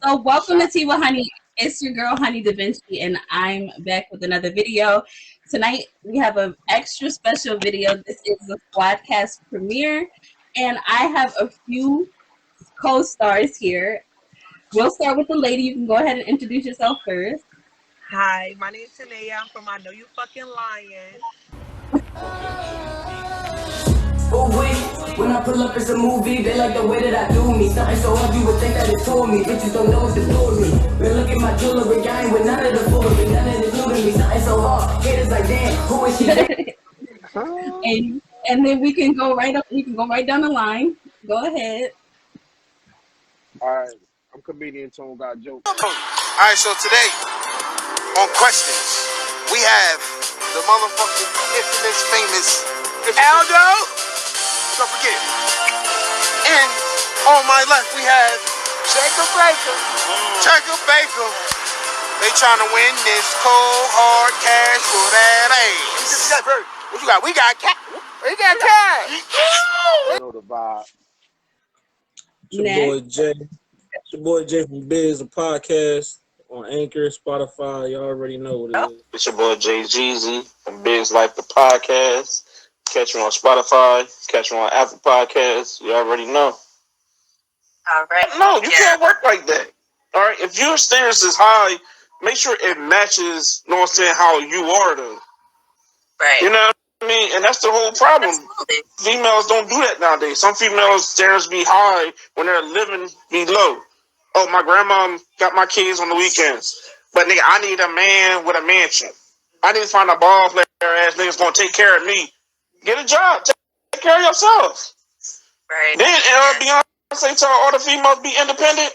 So welcome to Tea with Honey. It's your girl HoneyDavinci, and I'm back with another video. Tonight we have an extra special video. This is the SquadCast premiere, and I have a few co-stars here. We'll start with the lady. You can go ahead and introduce yourself first. Hi, my name's Tanea. I'm from I Know You Fucking Lying. Oh wait, when I pull up it's a movie, they like the way that I do me. Something so hard you would think that it's for me. Bitches don't know what to do with me. Man, look at my jewelry, I ain't with none of the foolery. None of the new to me, something so hard. Haters like, damn, who is she? and then we can go right up. We can go right down the line. Go ahead. All right, I'm comedian Tone GotJokes. All right, so today on questions we have the motherfucking infamous, famous Aldo. Don't forget. And on my left we have Jacob Baker. They trying to win this cold hard cash for that ass. What you got? We got cash. We got cash. You know the vibe. It's your boy Jay from Biz, the podcast on Anchor, Spotify. Y'all already know what it is. It's your boy Jay Jeezy from BiggzLife, the podcast. Catch me on Spotify. Catch me on Apple Podcasts. You already know. All right. No, you can't work like that. All right. If your standards is high, make sure it matches. You know what I'm saying? How you are, though. Right. You know what I mean? And that's the whole problem. Absolutely. Females don't do that nowadays. Some females' standards be high when they're living be low. Oh, my grandma got my kids on the weekends, but nigga, I need a man with a mansion. I need to find a ball player ass nigga's gonna take care of me. Get a job. Take care of yourself. Right. Then Beyonce tell all the females be independent.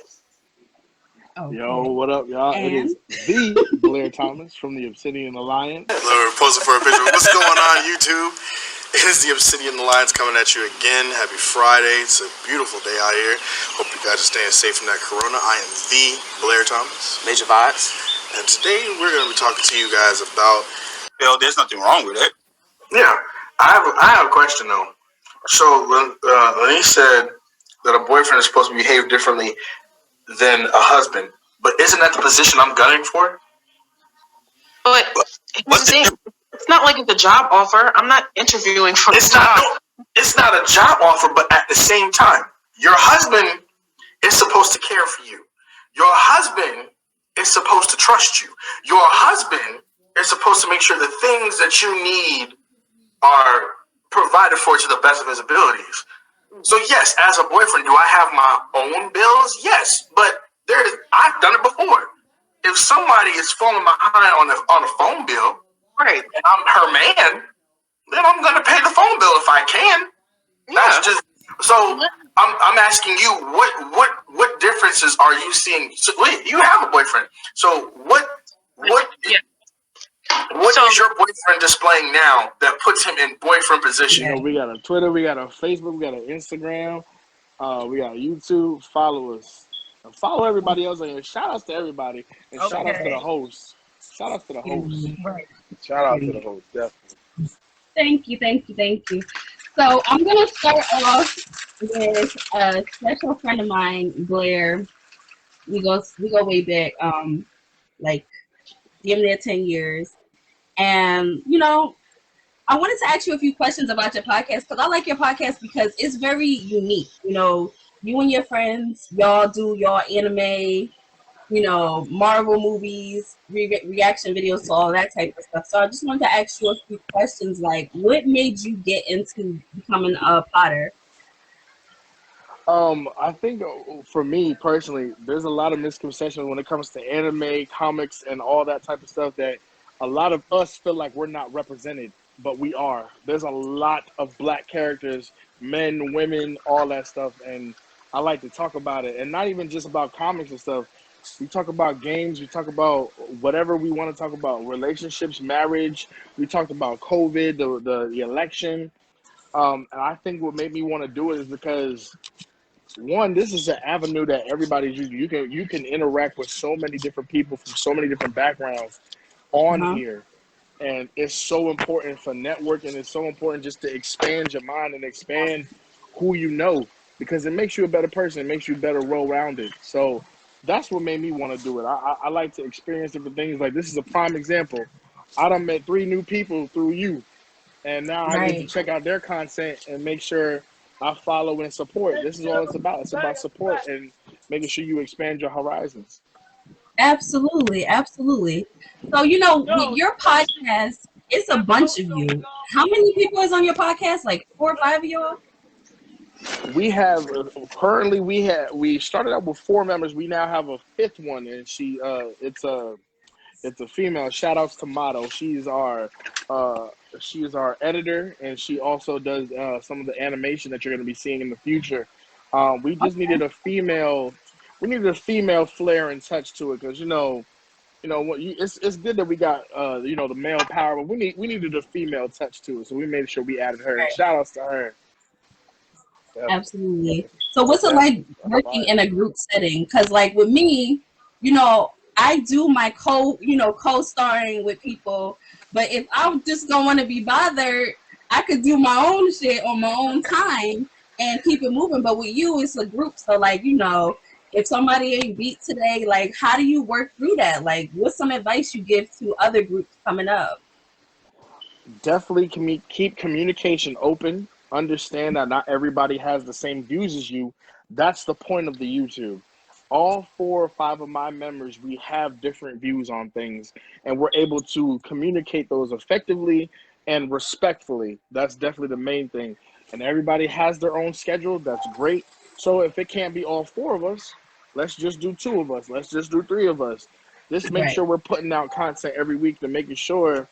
Okay. Yo, what up, y'all? And? It is the Blair Thomas from the Obsidian Alliance. We're posing for a picture. What's going on, YouTube? It is the Obsidian Alliance coming at you again. Happy Friday. It's a beautiful day out here. Hope you guys are staying safe from that corona. I am the Blair Thomas. Major vibes. And today we're going to be talking to you guys about... Bill, there's nothing wrong with it. Yeah. I have a question, though. So, when he said that a boyfriend is supposed to behave differently than a husband, but isn't that the position I'm gunning for? But here's the thing. It's not like it's a job offer. I'm not interviewing for It's not a job offer, but at the same time, your husband is supposed to care for you. Your husband is supposed to trust you. Your husband is supposed to make sure the things that you need are provided for to the best of his abilities. So yes, as a boyfriend, do I have my own bills? Yes, but I've done it before. If somebody is falling behind on a phone bill, right, and I'm her man, then I'm gonna pay the phone bill if I can. Yeah. That's just so. I'm asking you, what differences are you seeing? So, wait, you have a boyfriend. So what is your boyfriend displaying now that puts him in boyfriend position? You know, we got a Twitter, we got a Facebook, we got an Instagram, we got YouTube. Follow us. And follow everybody else on here. Shout outs to everybody. And shout outs to the host. Shout outs to the host. Right. Shout out to the host, definitely. Thank you. So I'm gonna start off with a special friend of mine, Blair. We go way back, like damn near 10 years. And you know, I wanted to ask you a few questions about your podcast because I like your podcast because it's very unique. You know, you and your friends, y'all do your anime, you know, Marvel movies, reaction videos to all that type of stuff. So I just wanted to ask you a few questions, like what made you get into becoming a potter? I think for me personally, there's a lot of misconceptions when it comes to anime, comics, and all that type of stuff that a lot of us feel like we're not represented, but we are. There's a lot of black characters, men, women, all that stuff, and I like to talk about it. And not even just about comics and stuff. We talk about games. We talk about whatever we want to talk about, relationships, marriage. We talked about COVID, the election. And I think what made me want to do it is because, one, this is an avenue that everybody's using. You can interact with so many different people from so many different backgrounds on here. And it's so important for networking. It's so important just to expand your mind and expand who you know, because it makes you a better person. It makes you better well-rounded. So That's what made me want to do it. I like to experience different things. Like, this is a prime example. I done met 3 new people through you, and now I get to Right. check out their content and make sure I follow and support. This is all it's about. It's about support and making sure you expand your horizons. Absolutely, absolutely. So, with your podcast, it's a bunch of you. How many people is on your podcast? Like 4 or 5 of y'all? We have currently we started out with 4 members. We now have a 5th one, and it's a female. Shout outs to Motto. She is our editor, and she also does some of the animation that you're going to be seeing in the future. We just needed a female. We needed a female flair and touch to it, because it's good that we got the male power, but we needed a female touch to it, so we made sure we added her. And Right. shout outs to her. Absolutely. So what's it like working in a group setting? Because like with me, I do my co-starring with people, but if I just don't want to be bothered, I could do my own shit on my own time and keep it moving. But with you, it's a group. So like, if somebody ain't beat today, like how do you work through that? Like what's some advice you give to other groups coming up? Definitely keep communication open. Understand that not everybody has the same views as you. That's the point of the YouTube. All 4 or 5 of my members, we have different views on things, and we're able to communicate those effectively and respectfully. That's definitely the main thing. And everybody has their own schedule. That's great. So if it can't be all 4 of us, let's just do 2 of us. Let's just do 3 of us. Just make sure we're putting out content every week, to making sure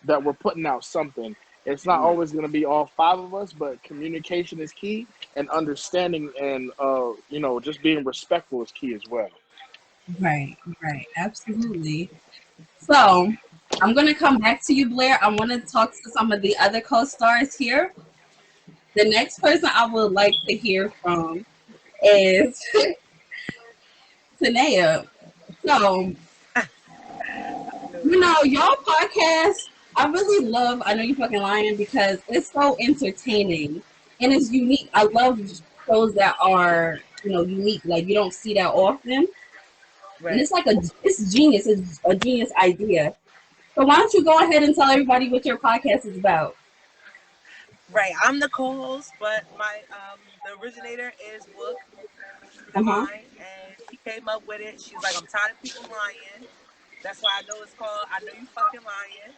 that we're putting out something. It's not always going to be all 5 of us, but communication is key, and understanding and just being respectful is key as well. Right, absolutely. So I'm gonna come back to you, Blair. I want to talk to some of the other co-stars here. The next person I would like to hear from is Tanea. So, your podcast, I really love I Know You Fucking Lying, because it's so entertaining and it's unique. I love shows that are, unique. Like you don't see that often. Right. And it's like it's genius. It's a genius idea. So why don't you go ahead and tell everybody what your podcast is about? Right, I'm the co-host, but my the originator is Book Divine, and she came up with it. She's like, I'm tired of people lying. That's why I know it's called I Know You Fucking Lying.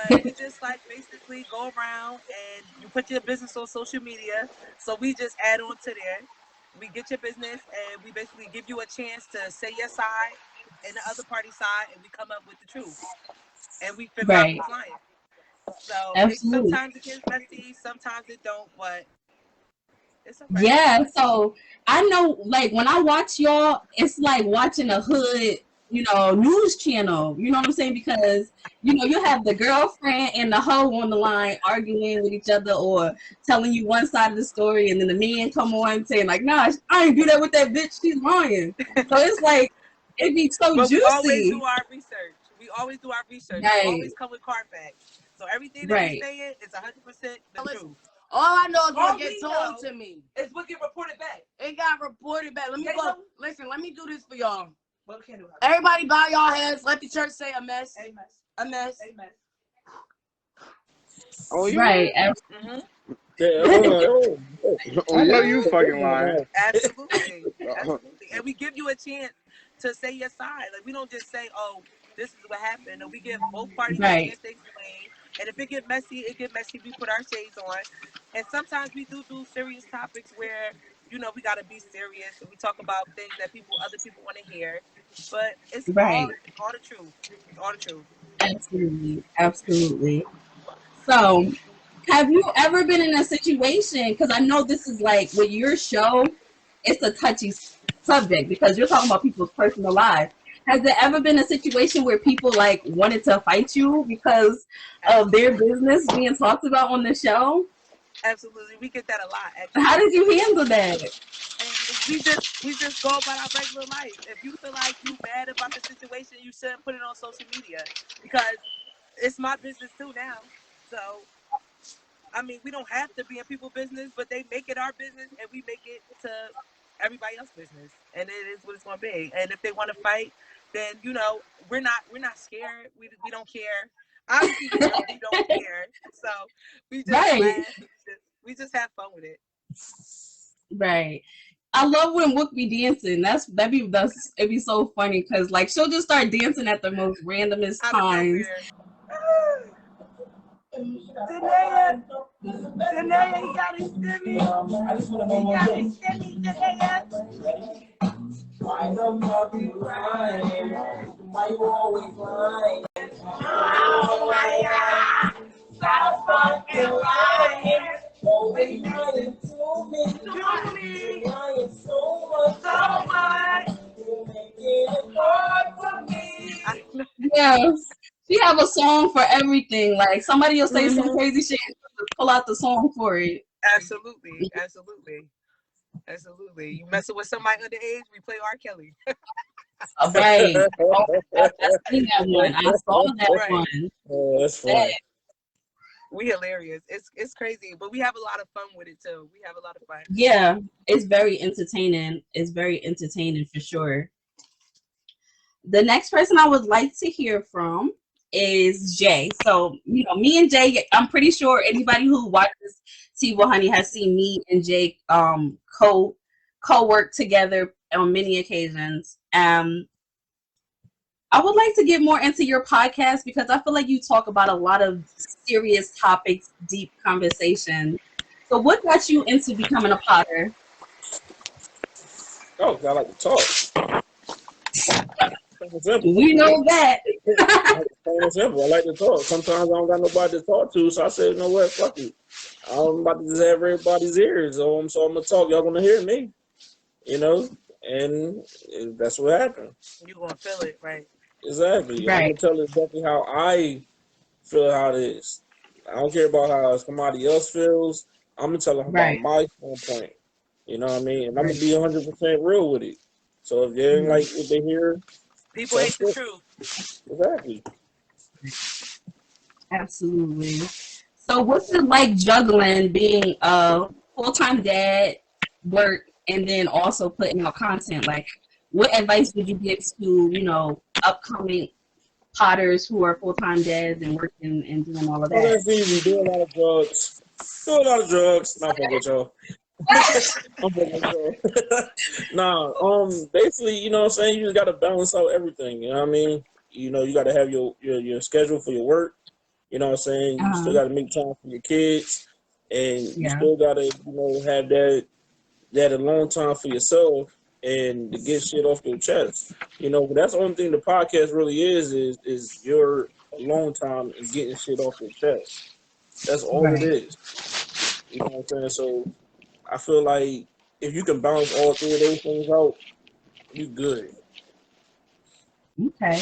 But we just like basically go around and you put your business on social media. So we just add on to there. We get your business and we basically give you a chance to say your side and the other party side, and we come up with the truth. And we figure out who's lying. So sometimes it gets messy, sometimes it don't, but it's okay. Yeah, so I know, like, when I watch y'all, it's like watching a hood, news channel. You know what I'm saying? Because, you have the girlfriend and the hoe on the line arguing with each other or telling you one side of the story, and then the man come on saying, like, nah, I ain't do that with that bitch, she's lying. So it's like, it'd be so juicy. We always do our research. We always always come with card facts. So everything that we say is 100% the truth. All I know is what gets told to me. It's what get reported back. It got reported back. Let me go. Listen, let me do this for y'all. Everybody bow y'all heads. Let the church say a mess. A mess. A mess. A mess. Oh, yeah. Right. I know you fucking lying. Absolutely. And we give you a chance to say your side. Like, we don't just say, oh, this is what happened. No, we give both parties a chance to explain. And if it get messy, we put our shades on. And sometimes we do serious topics where, we got to be serious. And we talk about things that other people want to hear. But it's all the truth. It's all the truth. Absolutely. Absolutely. So, have you ever been in a situation, because I know this is like, with your show, it's a touchy subject because you're talking about people's personal lives. Has there ever been a situation where people like wanted to fight you because of their business being talked about on the show? Absolutely, we get that a lot. Actually. How did you handle that? And we just go about our regular life. If you feel like you mad about the situation, you shouldn't put it on social media, because it's my business too now. So, I mean, we don't have to be in people's business, but they make it our business, and we make it to everybody else's business, and it is what it's gonna be. And if they want to fight, then we're not scared. We don't care. Obviously, we don't care. So we just laugh. We just have fun with it. Right. I love when Wook be dancing. It'd be so funny because like she'll just start dancing at the most randomest times. Danae, you gotta send me. Why the fuck you lying? Why you always lying? Oh my God! Stop fucking lying! Always lying to me. Lying so much. You make it hard for me. Yes. She have a song for everything. Like somebody will say some crazy shit and just pull out the song for it. Absolutely. You messing with somebody underage, we play R. Kelly. Right. I've seen that one. I saw that one. Oh, that's funny. We hilarious. It's crazy, but we have a lot of fun with it too. We have a lot of fun. Yeah, it's very entertaining. It's very entertaining for sure. The next person I would like to hear from is Jay. So, me and Jay, I'm pretty sure anybody who watches Tea with Honey has seen me and Jay co-work together on many occasions. I would like to get more into your podcast because I feel like you talk about a lot of serious topics, deep conversation. So what got you into becoming a potter? Oh, I like to talk. We know that. Simple. I like to talk. Sometimes I don't got nobody to talk to, so I said, you know what, fuck it. I'm about to just have everybody's ears, so I'm gonna talk. Y'all gonna hear me, and that's what happened. You gonna feel it, right? Exactly. Right. I'm gonna tell exactly how I feel how it is. I don't care about how somebody else feels. I'm gonna tell them about my standpoint. You know what I mean? And I'm gonna be 100% real with it. So if they ain't like what they hear, people hate the truth. Exactly. Absolutely. So what's it like juggling being a full-time dad, work, and then also putting out content? Like, what advice would you give to, upcoming potters who are full-time dads and working and doing all of that? Oh, that's easy. Do a lot of drugs. Not fucking with y'all. I'm fucking with y'all. Basically, you know what I'm saying? You just got to balance out everything. You know what I mean? You got to have your schedule for your work. You know what I'm saying? You still got to make time for your kids. And you still got to, have that alone time for yourself and to get shit off your chest. But that's the only thing the podcast really is your alone time and getting shit off your chest. That's all it is. You know what I'm saying? So I feel like if you can balance all three of those things out, you good. Okay.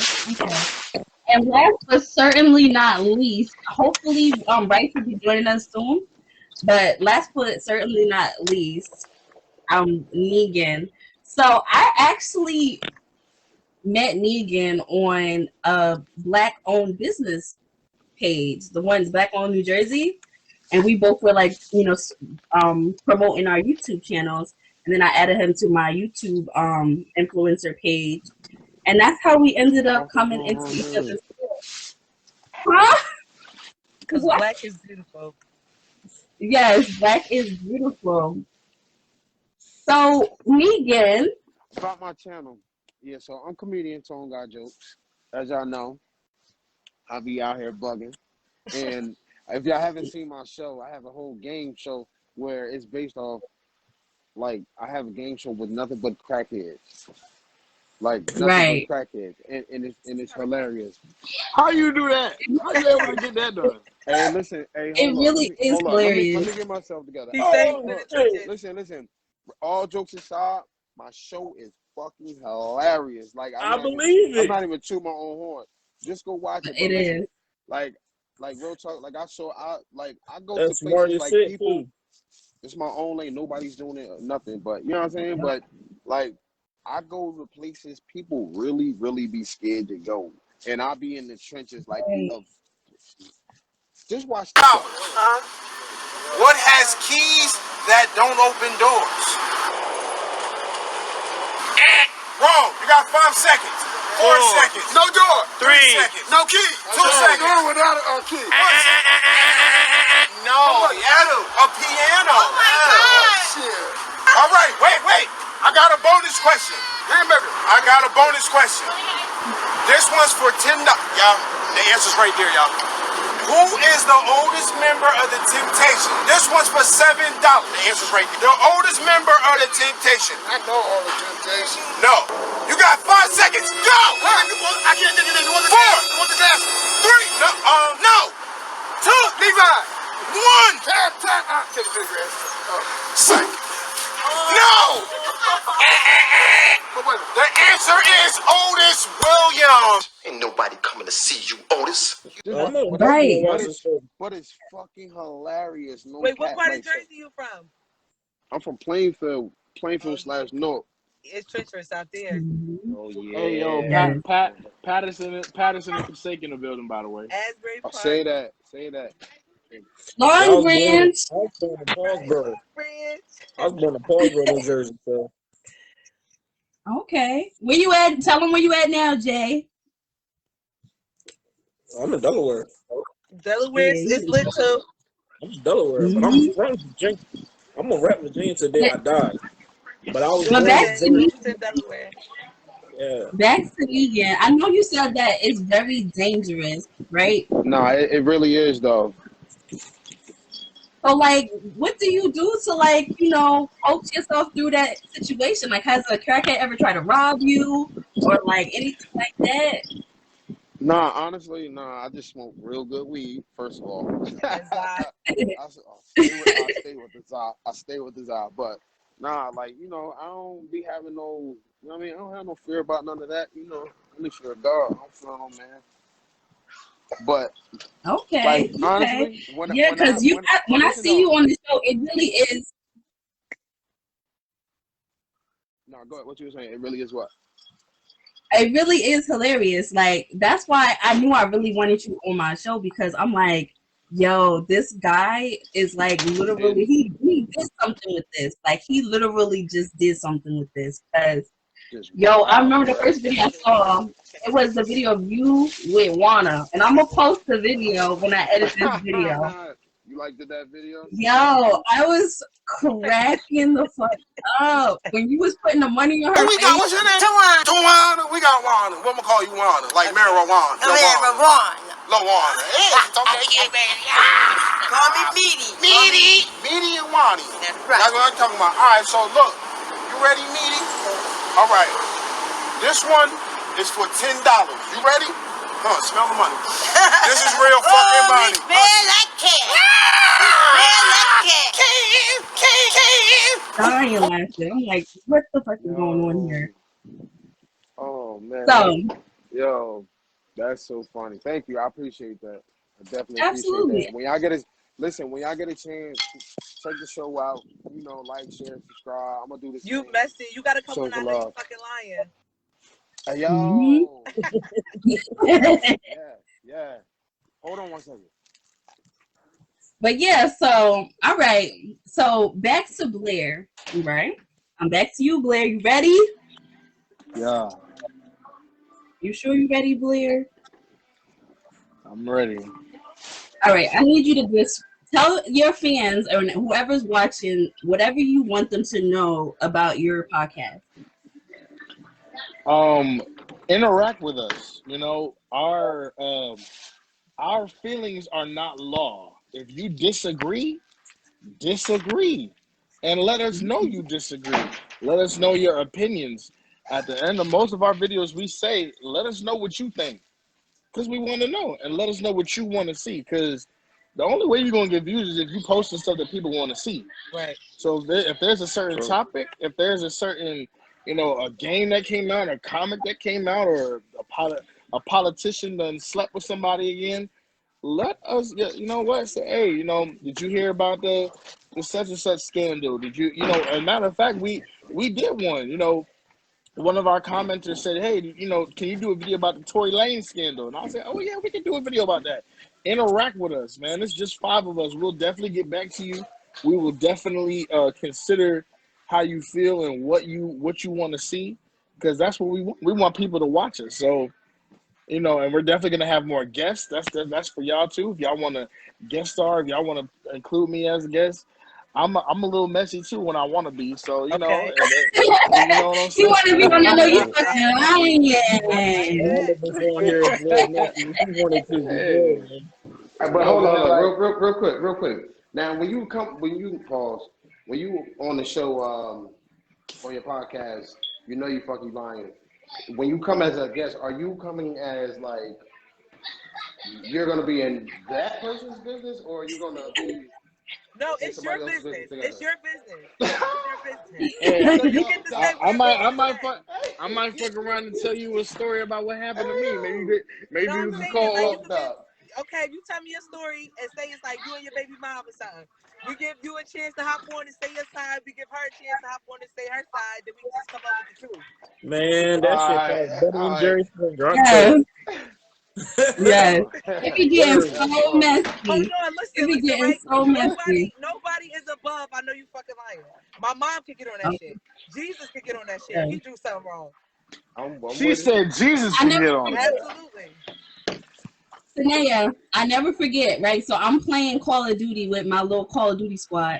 And last but certainly not least, hopefully Bryce will be joining us soon. But last but certainly not least, Negan. So I actually met Negan on a Black-owned business page, the one's Black-owned New Jersey, and we both were like, promoting our YouTube channels, and then I added him to my YouTube influencer page, and that's how we ended up coming into each other's field. Huh? Because Black is beautiful. Yes, Black is beautiful. So, Negan. About my channel. Yeah, so I'm comedian Tone GotJokes. As y'all know, I be out here bugging. And if y'all haven't seen my show, I have a whole game show where it's based off, like, I have a game show with nothing but crackheads. Like, nothing but crackheads. And it's hilarious. How you do that? How you able to get that done? Hey, listen. Hey, it really is hilarious. Let me get myself together. Listen. All jokes aside, my show is fucking hilarious. Like I believe it. I'm not even chewing my own horn. Just go watch it. It is. Like real talk. Like I go to places like people. Too. It's my own lane. Nobody's doing it or nothing. But you know what I'm saying. But like I go to places people really, really be scared to go, and I be in the trenches like just watch. What has keys that don't open doors? Wrong. You got 5 seconds. 4 seconds. No door. 3 seconds. No key. 2 seconds. Door without a key. 1 second. No. A piano. Oh my God. Shit. All right. Wait. I got a bonus question. Hamburger. I got a bonus question. This one's for $10. Y'all, the answer's right there, y'all. Who is the oldest member of the Temptation? This one's for $7. The answer's right there. The oldest member of the Temptation. I know all the Temptation. No. You got 5 seconds. Go. I can't think of it. You want the 4. You want the glass? 3. No. 2. Levi. 1. Tap. Take the glass. Psych. No. The answer is Otis Williams. Ain't nobody coming to see you, Otis. Right. But it's fucking hilarious. No Wait, what part of like, Jersey you from? I'm from Plainfield / North. It's treacherous out there. Oh yeah. Hey yo, Patterson and Forsaken the building, by the way. Asbury Park. Say that. Long Branch. I was born in Paulsboro. New Jersey. So. Okay. Where you at? Tell them where you at now, Jay. I'm in Delaware. Delaware is lit too. I'm in Delaware, but I'm from Virginia. I'm gonna rap Virginia till the day I die. But I was back to me. Delaware. Yeah. Back to me again. I know you said that it's very dangerous, right? Nah, it really is though. So, like, what do you do to, like, coach yourself through that situation? Like, has a crackhead ever tried to rob you or, like, anything like that? Nah, honestly, I just smoke real good weed, first of all. I stay with the Zah. But, like, I don't be having no, I don't have no fear about none of that, only fear of God. I don't feel no man. But okay, like, honestly, when I see you on the show, it really is. No, go ahead. What you were saying? It really is what? It really is hilarious. Like, that's why I knew I really wanted you on my show, because I'm like, yo, this guy is like literally he did something with this. Like, he literally just did something with this. Because yo, I remember the first video I saw. It was the video of you with Wana, and I'm gonna post the video when I edit this video. You liked that video? Yo, I was cracking the fuck up when you was putting the money on her Who we got? What's your name? Tawana. We got Wana. What am I call you, Wana? Like marijuana. Lawana. Hey, Call me Meaty. Meaty and Wani. That's right. That's what I'm talking about. All right, so look. You ready, Meaty? All right. This one is for $10. You ready? Smell the money. This is real fucking money. Smell like cat. Dying laughing. I'm like, what the fuck is going on here? Oh man. So, yo, that's so funny. Thank you. I appreciate that. I definitely absolutely. appreciate that. When y'all get a chance, check the show out. Like, share, subscribe. I'm gonna do this. You messy. You gotta come on out like you fucking lying. Hey, yo. Yeah. Hold on 1 second. But yeah, so all right. So back to Blair, right? I'm back to you, Blair. You ready? Yeah. You sure you ready, Blair? I'm ready. All right. I need you to just tell your fans or whoever's watching whatever you want them to know about your podcast. Interact with us. Our feelings are not law. If you disagree, and let us know you disagree. Let us know your opinions. At the end of most of our videos, we say, let us know what you think, because we want to know, and let us know what you want to see, because the only way you're going to get views is if you post the stuff that people want to see. Right. So if there's a certain topic, if there's a certain, a game that came out, a comic that came out, or a politician done slept with somebody again, let us, say, hey, did you hear about the such and such scandal? Did you, as a matter of fact, we did one, one of our commenters said, hey, can you do a video about the Tory Lane scandal? And I said, oh yeah, we can do a video about that. Interact with us, man. It's just 5 of us. We'll definitely get back to you. We will definitely consider how you feel and what you want to see. because that's what we want. We want people to watch us. So, you know, and we're definitely gonna have more guests. That's for y'all too. If y'all want to guest star, if y'all want to include me as a guest, I'm a little messy too when I want to be. So you know, Okay. you know what I'm saying. You want to be on? I know you fucking lying. On here is real messy. If you wanted to, you Hey. could, man. But No, hold but on, it's like, real quick. Now, when you pause, when you on the show, on your podcast, you know you fucking lying. When you come as a guest, are you coming as like you're gonna be in that person's business, or are you gonna be No, in it's your somebody else's business. business It's your business. It's your business. hey, So you get to say I whatever you want to say. I might fuck around and tell you a story about what happened to me. Maybe No, you I'm can saying, call like, up. you could be, okay, if you tell me a story and say it's like you and your baby mom or something, we give you a chance to hop on and say your side. We give her a chance to hop on and say her side. Then we just come up with the truth. Man, that shit sounds better than Jerry Springer. Yes. Yes. Yo. It be getting That's so funny. messy. Hold on, It be listen, getting right? so messy. Nobody is above. I know you fucking lying. My mom could get on that shit. Jesus could get on that shit. If he do something wrong. I'm She said Jesus I can never get on it. Absolutely. Tanea, I never forget, right? So I'm playing Call of Duty with my little Call of Duty squad.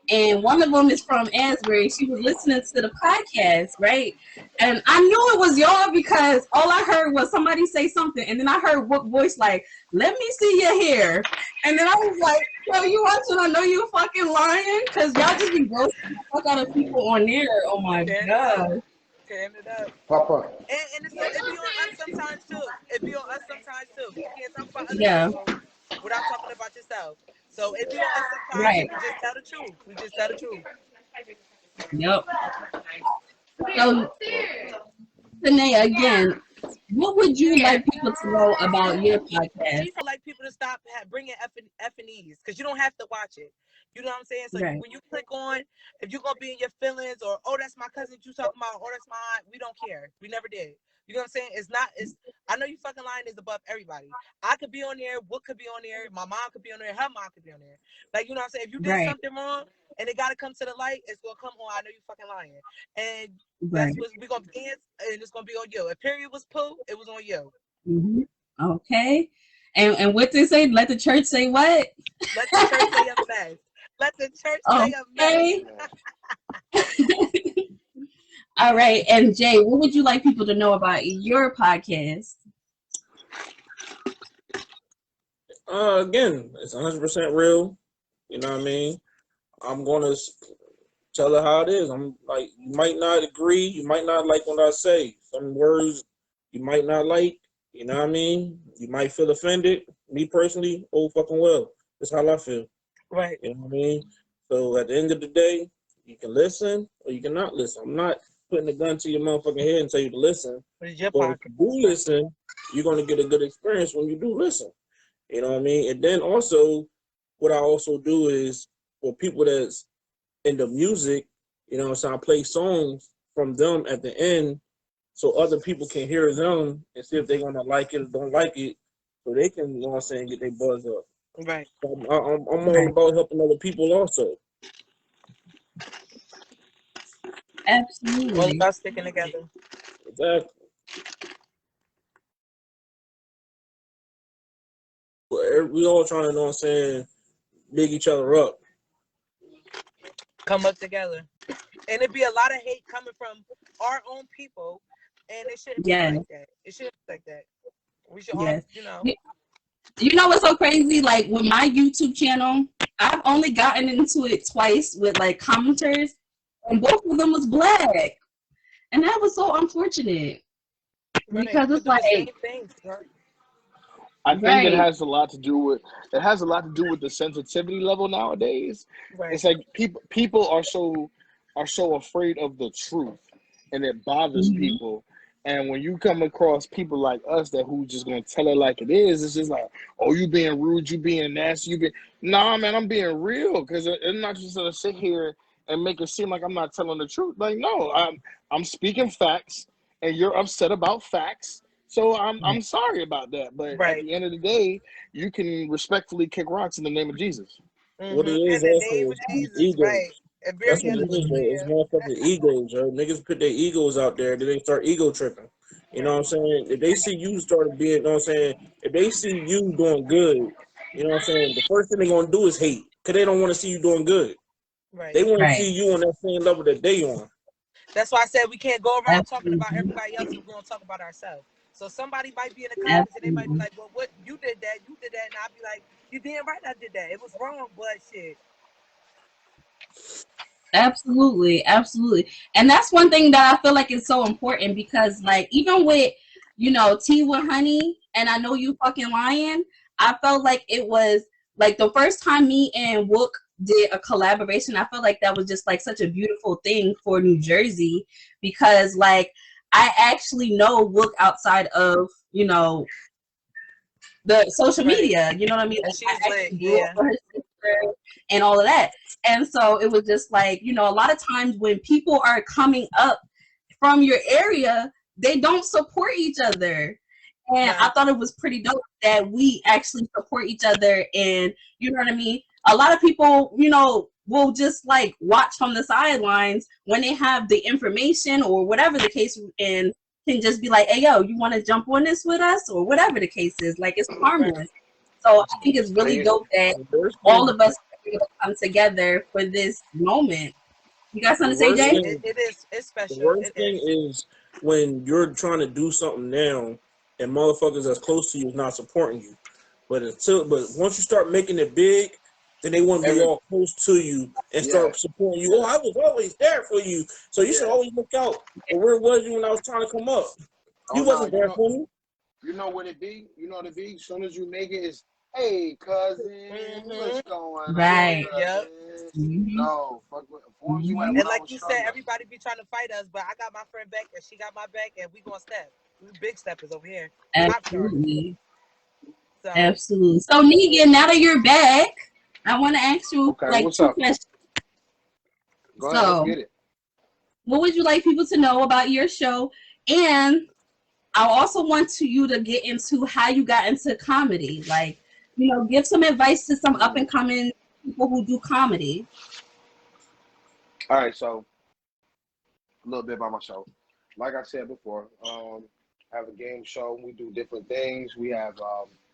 And one of them is from Asbury. She was listening to the podcast, right? And I knew it was y'all because all I heard was somebody say something. And then I heard what voice like, let me see your hair. And then I was like, yo, you watching? I know you fucking lying because y'all just be roasting the fuck out of people on there. Oh my God. Tearing it up. Papa. And so it be on us sometimes too. It be on us sometimes too. You can't talk about other Yeah. people without talking about yourself. So it be on us sometimes. Right. We just tell the truth. We just tell the truth. Yep. So, Tanea, again, what would you like people to know about your podcast? She like people to stop bringing F and E's because you don't have to watch it. You know what I'm saying? So Right. when you click on, if you're going to be in your feelings or, oh, that's my cousin you talking about, or that's my aunt, we don't care. We never did. You know what I'm saying? I know you fucking lying is above everybody. I could be on there, Wood could be on there, my mom could be on there, her mom could be on there. Like, you know what I'm saying? If you did something wrong and it got to come to the light, it's going to come on, I know you fucking lying. And that's what we're going to dance, and it's going to be on you. If period was poo, it was on you. Mm-hmm. Okay. And what they say? Let the church say what? Let the church say a mess. Let the church say a mess. All right. And Jay, what would you like people to know about your podcast? Again, it's 100% real. You know what I mean? I'm going to tell her how it is. I'm like, you might not agree. You might not like what I say. Some words you might not like. You know what I mean? You might feel offended. Me personally, oh fucking well. That's how I feel. Right. You know what I mean? So at the end of the day, you can listen or you cannot listen. I'm not putting a gun to your motherfucking head and tell you to listen. But if you do listen, you're going to get a good experience when you do listen. You know what I mean? And then also, what I also do is for people that's in the music, you know what I'm saying, I play songs from them at the end so other people can hear them and see if they're going to like it or don't like it so they can, you know what I'm saying, get their buzz up. Right. So I'm all about helping other people also. Absolutely. All about sticking together. Exactly. We all trying to, you know what I'm saying, big each other up. Come up together. And it'd be a lot of hate coming from our own people, and it shouldn't be like that. It shouldn't be like that. We should all, you know. You know what's so crazy? Like with my YouTube channel, I've only gotten into it twice with like commenters, and both of them was black, and that was so unfortunate because it's like I think it has a lot to do with the sensitivity level nowadays. Right. It's like people are so afraid of the truth, and it bothers people. And when you come across people like us who just gonna tell it like it is, it's just like, oh, you being rude, you being nasty, nah, man, I'm being real, because I'm not just gonna sit here and make it seem like I'm not telling the truth. Like, no, I'm speaking facts, and you're upset about facts. So I'm sorry about that. But at the end of the day, you can respectfully kick rocks in the name of Jesus. What it is in the also name of Jesus, right? And very That's what it is, bro. It's motherfucking egos, yo. Niggas put their egos out there, then they start ego tripping. You know what I'm saying? If they see you start being, you know what I'm saying? If they see you doing good, you know what I'm saying? The first thing they're gonna do is hate, cause they don't want to see you doing good. Right. They want to see you on that same level that they on. That's why I said we can't go around talking about everybody else. We're gonna talk about ourselves. So somebody might be in the comments and they might be like, "Well, what you did that? You did that," and I'll be like, "You damn right, I did that. It was wrong, but shit." Absolutely, absolutely. And that's one thing that I feel like is so important because like even with, you know, Tea with Honey and I Know You Fucking Lying, I felt like it was like the first time me and Wook did a collaboration, I felt like that was just like such a beautiful thing for New Jersey because like I actually know Wook outside of, you know, the social media, you know what I mean? And Like, she's I actually like, grew up with her sister and all of that. And so it was just like, you know, a lot of times when people are coming up from your area, they don't support each other. And I thought it was pretty dope that we actually support each other. And you know what I mean? A lot of people, you know, will just like watch from the sidelines when they have the information or whatever the case and can just be like, hey, yo, you want to jump on this with us or whatever the case is. Like, it's harmless. So I think it's really dope that all of us are able to come together for this moment. You got something to say, Jay? It is. It's special. The worst thing is when you're trying to do something now and motherfuckers that's close to you is not supporting you. But once you start making it big, then they want to be all close to you and start supporting you. Oh, I was always there for you, so you should always look out. But where was you when I was trying to come up? You wasn't there for me. You know what it be? You know what it be? As soon as you make it, it's, hey, cousin, what's going on? Right. Yep. No, fuck with you And like you said, everybody be trying to fight us, but I got my friend back and she got my back, and we gonna step. We big steppers over here. Absolutely. So. Absolutely. So Negan, now that you're back, I want to ask you like two questions. Go ahead, let's get it. What would you like people to know about your show? And I also want you to get into how you got into comedy. Like, you know, give some advice to some up and coming people who do comedy. All right, so a little bit about my show. Like I said before, I have a game show. We do different things. We have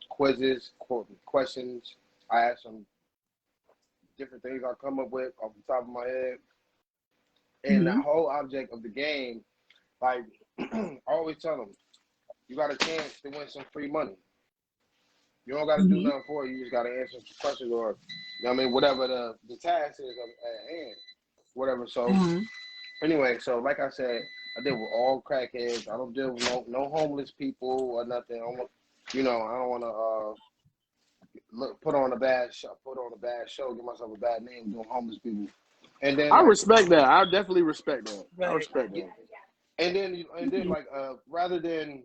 quizzes, questions. I ask some different things I come up with off the top of my head. And the whole object of the game, like I always tell them, you got a chance to win some free money. You don't got to do nothing for it. You just got to answer some questions or, you know what I mean, whatever the task is at hand, whatever. So anyway, so like I said, I deal with all crackheads. I don't deal with no homeless people or nothing. I don't want to put on a bad show, give myself a bad name doing homeless people. And then I respect that. I definitely respect that. I respect that. And then like rather than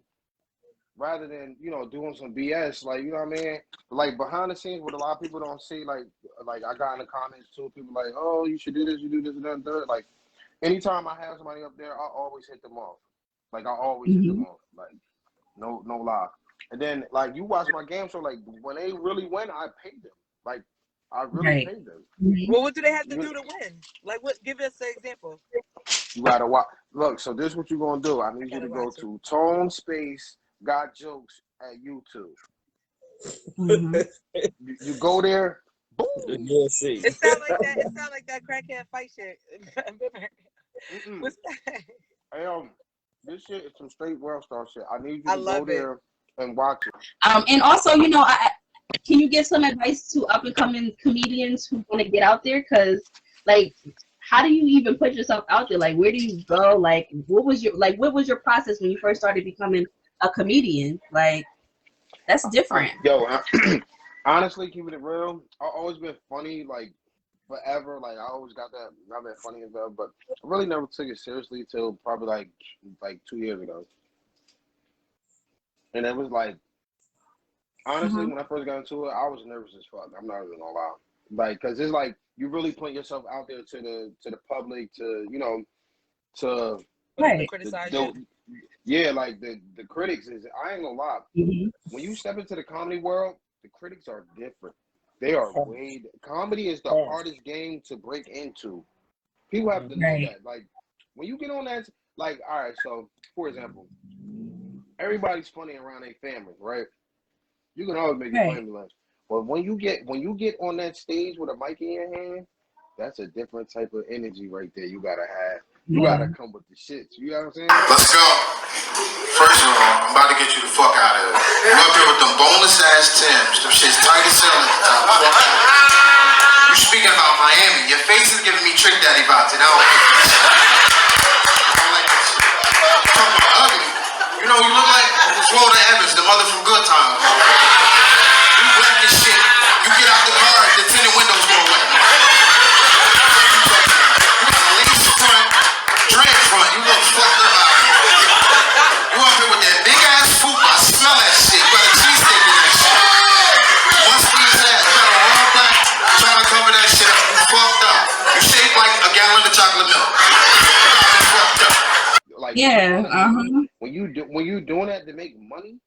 doing some BS, like, you know what I mean, like behind the scenes, what a lot of people don't see, like I got in the comments too, people like, oh, you should do this, you do this and that and third. Like anytime I have somebody up there, I always hit them off. Like I always hit them off. Like no lie. And then like you watch my game show, like when they really win, I paid them. Like I really paid them. Well, what do they have to do to win? Like what? Give us an example. You gotta watch. Look, so this is what you're gonna do. I need you to go to Tone Space GotJokes at YouTube. You go there. Boom. It sound like that. It sound like that crackhead fight shit. What's that? Hey, this shit is some straight world star shit. I need you to go there and watch it. And also, you know, can you give some advice to up and coming comedians who want to get out there? Because, like, how do you even put yourself out there? Like, where do you go? Like, what was your process when you first started becoming a comedian? Like, that's different. Yo, honestly, keeping it real, I've always been funny, like, forever. Like, I always got that funny and stuff, but I really never took it seriously till probably like 2 years ago. And it was like, honestly, when I first got into it, I was nervous as fuck. I'm not even gonna lie. Like, cause it's like you really put yourself out there to the public, to, you know, to criticize like the critics is, I ain't gonna lie. When you step into the comedy world, the critics are different. They are comedy is the hardest game to break into. People have to know Right. that. Like, when you get on that, like, all right, so, for example, everybody's funny around their family, right? You can always make your Right. family laugh. But when you get on that stage with a mic in your hand, that's a different type of energy right there you gotta have. You gotta come with the shits. You know what I'm saying? Let's go. First of all, I'm about to get you the fuck out of here. You up here with them boneless ass Timbs. Them shit's tight as hell at the top. Fuck out. You speaking about Miami. Your face is giving me Trick Daddy vibes, and I don't like this. Talking about ugly. You know who you look like? Florida Evans, the mother from Good Times. You black as shit. You get out the car, the tinted windows go away. You got a lace front, dread front. You look fucked up out here. You up here with that big ass poop. I smell that shit. You got a cheesesteak in that shit. Musty as hell. You got a raw black trying to cover that shit up. You fucked up. You shaped like a gallon of chocolate milk. You fucked up. Like, Yeah. when you doing that to make money,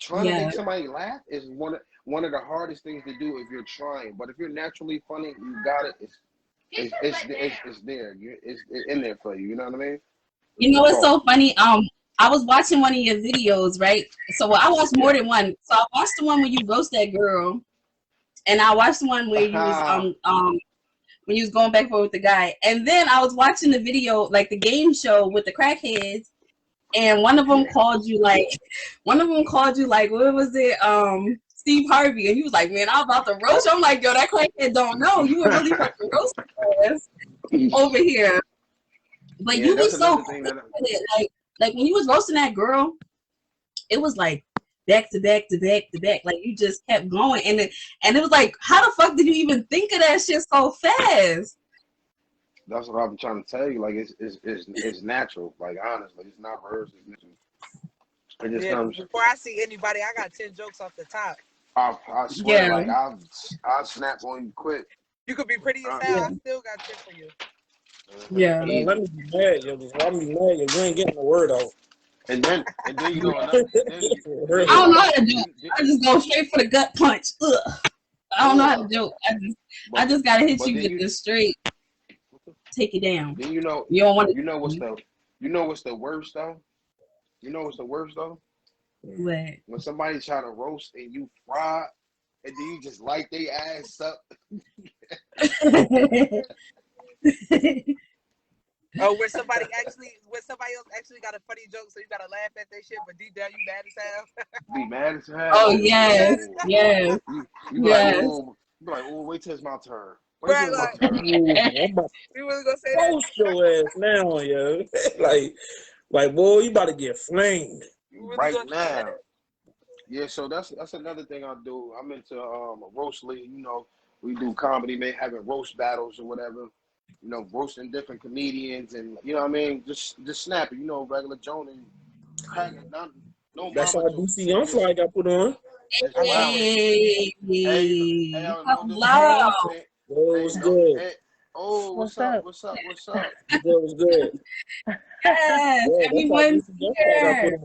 trying to make somebody laugh is one of the hardest things to do if you're trying. But if you're naturally funny, you got it. It's there. It's in there for you. You know what I mean? You know what's so funny? I was watching one of your videos, right? So I watched more than one. So I watched the one where you roast that girl, and I watched the one where you was when you was going back and forth with the guy. And then I was watching the video, like the game show with the crackheads, and one of them called you like, what was it? Steve Harvey, and he was like, man, I'm about to roast you. I'm like, yo, that crackhead don't know. You were really fucking roasting us over here. But you was so quick with it. Like when you was roasting that girl, it was like back to back to back to back. Like you just kept going, and it was like, how the fuck did you even think of that shit so fast? That's what I'm trying to tell you. Like it's natural. Like honestly, it's not rehearsed. It's natural. It just comes. Before I see anybody, I got 10 jokes off the top. I swear, like I'll snap on you quick. You could be pretty as hell. I still got 10 for you. Yeah. Let me be mad, yo. Just let me be mad, yo. You ain't getting the word out. And then you go. I don't know how to do it. I just go straight for the gut punch. Ugh. I don't know how to joke. I just gotta hit you with the straight. Take it down. Then you don't want to. You know what's the worst though? You know what's the worst though? What? When somebody try to roast and you fry, and then you just light their ass up. Oh, where somebody else actually got a funny joke, so you gotta laugh at that shit, but deep down you mad as hell. Be mad as hell. Oh yes, yes. You be like, oh, wait till it's my turn. Right, like, we was gonna say that. Roast your ass now, yo. like, boy, you about to get flamed right now. Yeah, so that's another thing I do. I'm into a roast league. You know, we do comedy, having roast battles or whatever. You know, roasting different comedians, and you know what I mean, just snapping. You know, regular Joan and that's how DC Young Fly got put on. Hey, hello. What's good? Hey, oh, what's up? What's up? What's good? Yes, everyone's here.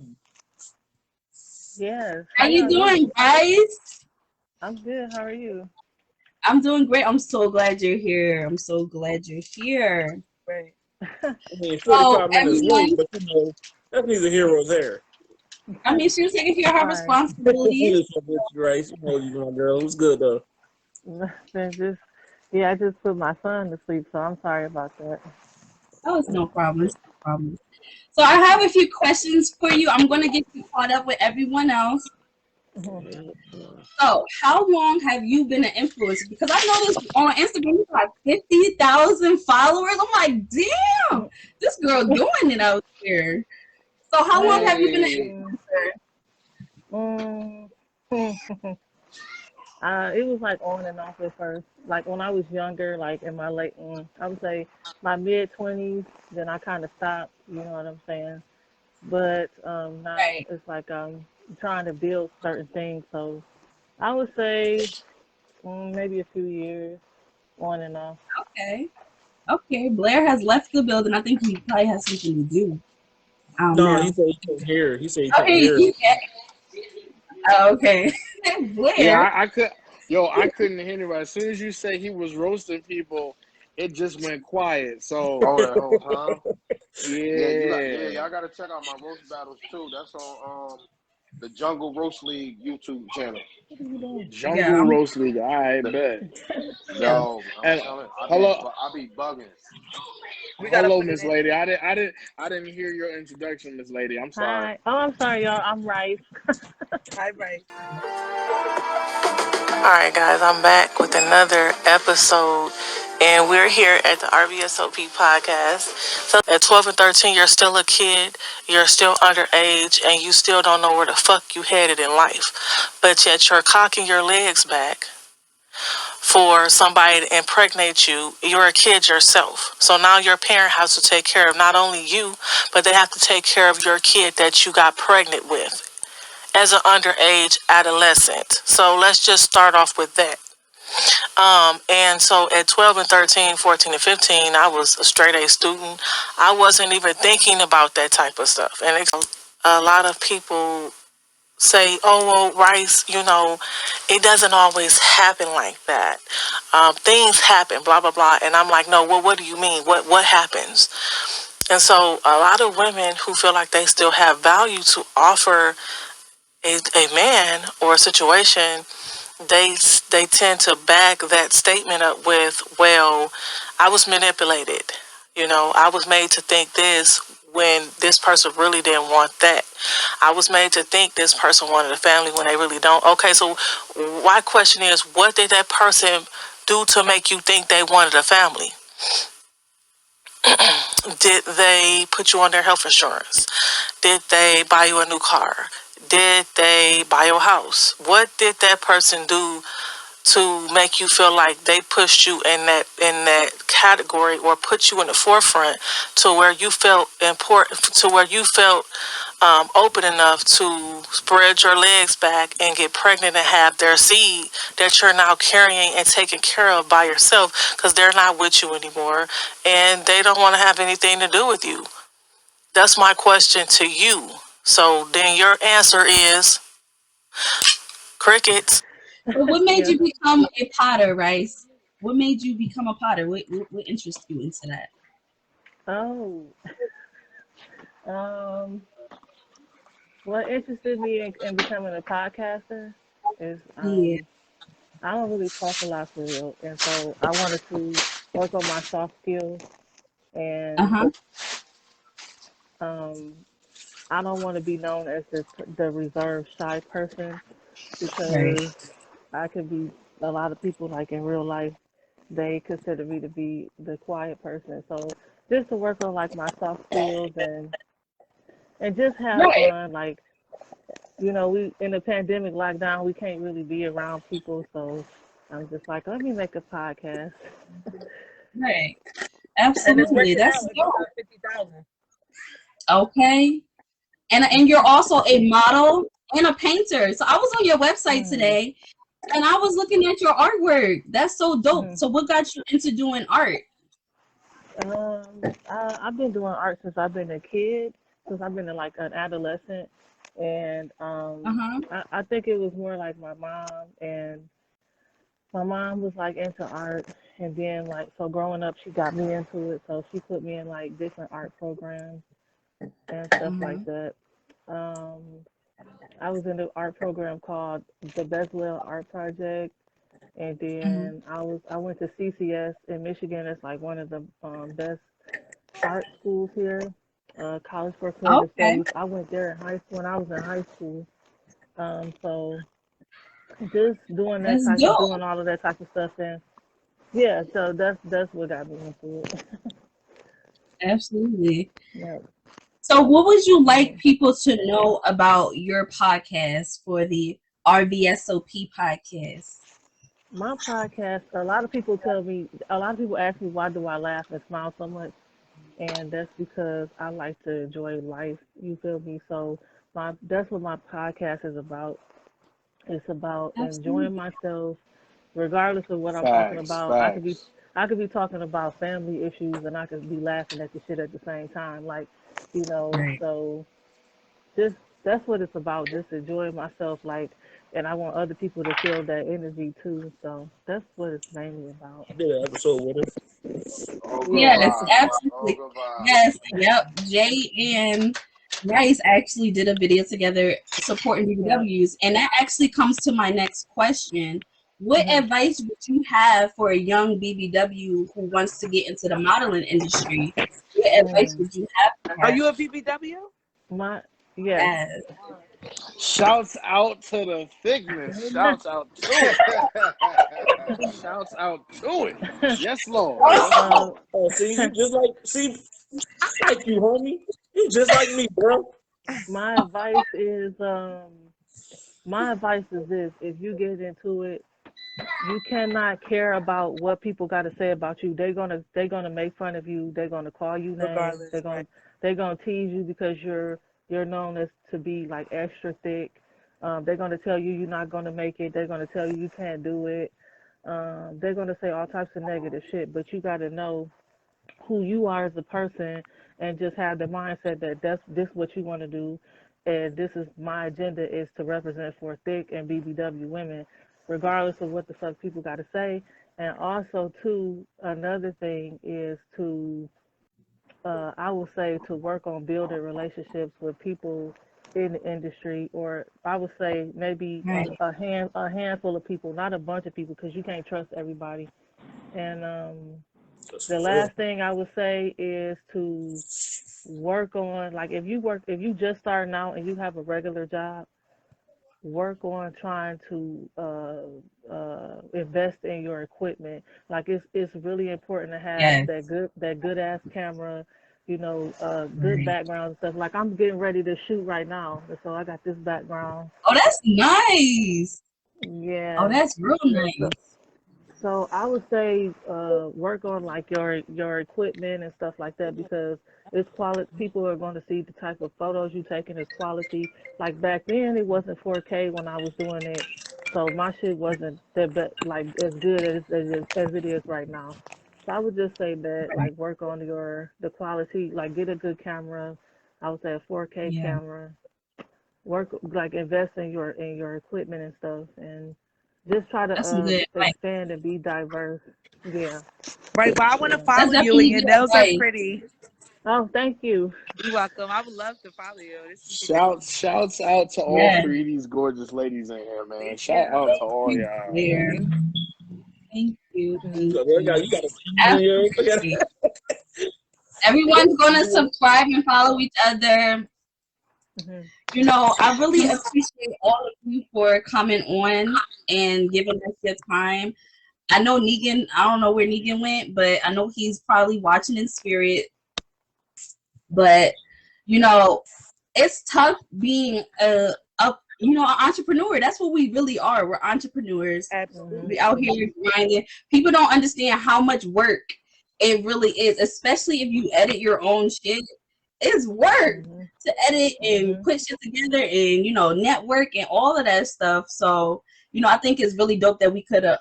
Yes. How you doing, guys? I'm good. How are you? I'm doing great. I'm so glad you're here. Right. I mean, 45 minutes late, but you know, that's neither here or there. I mean, she was taking care of her responsibilities. Right. You know you my girl. It was good though. I just put my son to sleep, so I'm sorry about that. Oh, it's no problem. So I have a few questions for you. I'm going to get you caught up with everyone else. So how long have you been an influencer? Because I noticed on Instagram you got 50,000 followers. I'm like, damn, this girl doing it out here. So how long have you been an influencer? It was like on and off at first. Like when I was younger, like in my late, I would say my mid-20s, then I kind of stopped, you know what I'm saying? But now it's like I'm trying to build certain things. So I would say maybe a few years on and off. Okay. Blair has left the building. I think he probably has something to do. No, he said he couldn't hear. He said he couldn't hear. Okay. Blair. Yeah, I couldn't hear anybody. As soon as you say he was roasting people it just went quiet. So Oh, that whole time. yeah, Y'all gotta check out my roast battles too. That's on the Jungle Roast League YouTube channel. Jungle Yeah. Roast League. I bet. Yeah. Yo, I'm And telling, hello, I be bugging. We gotta hello, put it Miss in. Lady. I didn't hear your introduction, Miss Lady. I'm sorry. Hi. Oh, I'm sorry, y'all. I'm Rice. Hi, right. All right, guys, I'm back with another episode, and we're here at the Rvsop podcast. So at 12 and 13, you're still a kid, you're still underage, and you still don't know where the fuck you headed in life. But yet you're cocking your legs back for somebody to impregnate you. You're a kid yourself. So now your parent has to take care of not only you, but they have to take care of your kid that you got pregnant with as an underage adolescent. So let's just start off with that. And so at 12 and 13, 14 and 15, I was a straight A student. I wasn't even thinking about that type of stuff. And a lot of people say, oh, well, Rice, it doesn't always happen like that. Things happen, blah, blah, blah. And I'm like, no, well, what do you mean? What happens? And so a lot of women who feel like they still have value to offer a man or a situation, they tend to back that statement up with, well, I was manipulated. I was made to think this when this person really didn't want that. I was made to think this person wanted a family when they really don't. Okay, so my question is, what did that person do to make you think they wanted a family? Did they put you on their health insurance? Did they buy you a new car? Did they buy your house? What did that person do to make you feel like they pushed you in that category, or put you in the forefront to where you felt important, to where you felt open enough to spread your legs back and get pregnant and have their seed that you're now carrying and taking care of by yourself, because they're not with you anymore and they don't want to have anything to do with you? That's my question to you. So then your answer is crickets. But what made Yeah. you become a potter, Rice? What made you become a potter? What interested you into that? Oh. What interested me in becoming a podcaster is Yeah. I don't really talk a lot for real, and so I wanted to work on my soft skills, and Uh-huh. um, I don't want to be known as the reserved, shy person, Right. because I could be a lot of people, like in real life, they consider me to be the quiet person. So just to work on like my soft skills and just have Right. fun, like we in the pandemic lockdown, we can't really be around people, so I'm just like, let me make a podcast. Right. And it's Absolutely. working That's out. It's dope. 50,000. Okay. And you're also a model and a painter. So I was on your website today and I was looking at your artwork. That's so dope. So what got you into doing art? I've been doing art since I've been a kid, since I've been like an adolescent, and I think it was more like my mom was like into art, and then like so growing up she got me into it, so she put me in like different art programs and stuff like that. I was in the art program called the BiggzLife Art Project, and then I went to CCS in Michigan. It's like one of the best art schools here, College for Creative Studies. I went there in high school when I was in high school. So just doing That's doing dope. all of that type of stuff, and yeah, so that's what got me into it. Absolutely. Yeah. So what would you like people to know about your podcast for the RVSOP podcast? My podcast, a lot of people ask me why do I laugh and smile so much, and that's because I like to enjoy life. You feel me? So that's what my podcast is about. It's about enjoying myself, regardless of what I'm talking about. I could be talking about family issues, and I could be laughing at the shit at the same time. Like, Right. so just that's what it's about. Just enjoying myself, like, and I want other people to feel that energy too. So that's what it's mainly about. I did an episode with her. All good Yeah. Yes, vibes. All absolutely. good vibes. Yes, yep. Jay and Rice actually did a video together supporting Yeah. BBWs, and that actually comes to my next question. What Mhm. advice would you have for a young BBW who wants to get into the modeling industry? What advice would you have for Are her? you a BBW? My yes. Yes. Shouts out to the thickness. Shouts out to it. Shouts out to it. Yes, Lord. Yes, Lord. Oh, see, you just like, see, I like you, homie. You just like me, bro. My advice is this: if you get into it, you cannot care about what people got to say about you. They're gonna make fun of you. They're gonna call you names. Regardless, They're gonna tease you because you're known as to be like extra thick. They're gonna tell you you're not gonna make it. They're gonna tell you can't do it. They're gonna say all types of negative shit. But you got to know who you are as a person and just have the mindset that this what you want to do, and this is my agenda is to represent for thick and BBW women, regardless of what the fuck people got to say. And also too, another thing is to I would say to work on building relationships with people in the industry, or I would say maybe Right. a handful of people, not a bunch of people, because you can't trust everybody. And the last thing I would say is to work on, like, if you just starting out and you have a regular job, work on trying to invest in your equipment. Like, it's really important to have Yes. that good ass camera, good Right. background and stuff. Like, I'm getting ready to shoot right now, so I got this background. Oh, that's nice. Yeah. Oh, that's real So, nice. so I would say work on like your equipment and stuff like that, because it's quality. People are going to see the type of photos you taking is quality. Like back then, it wasn't 4K when I was doing it, so my shit wasn't like as good as it is right now. So I would just say that, like, work on the quality, like get a good camera. I would say a 4K Yeah. camera. Work, like, invest in your equipment and stuff, and just try That's some to good advice. expand and be diverse. Yeah. Right, but I want to Yeah. follow That's you, and definitely your good nails are advice. pretty. Oh, thank you. You're welcome. I would love to follow you. Shouts out to all Yes. three of these gorgeous ladies in here, man. Thank Shout you. out to all Thank y'all. you. Thank you. Thank You you. got Absolutely. Everyone's gonna subscribe and follow each other. Mhm. I really appreciate all of you for coming on and giving us your time. I know Negan, I don't know where Negan went, but I know he's probably watching in spirit. But, it's tough being an entrepreneur. That's what we really are. We're entrepreneurs. Absolutely. We out here grinding. People don't understand how much work it really is, especially if you edit your own shit. It's work to edit and put shit together and network and all of that stuff. So I think it's really dope that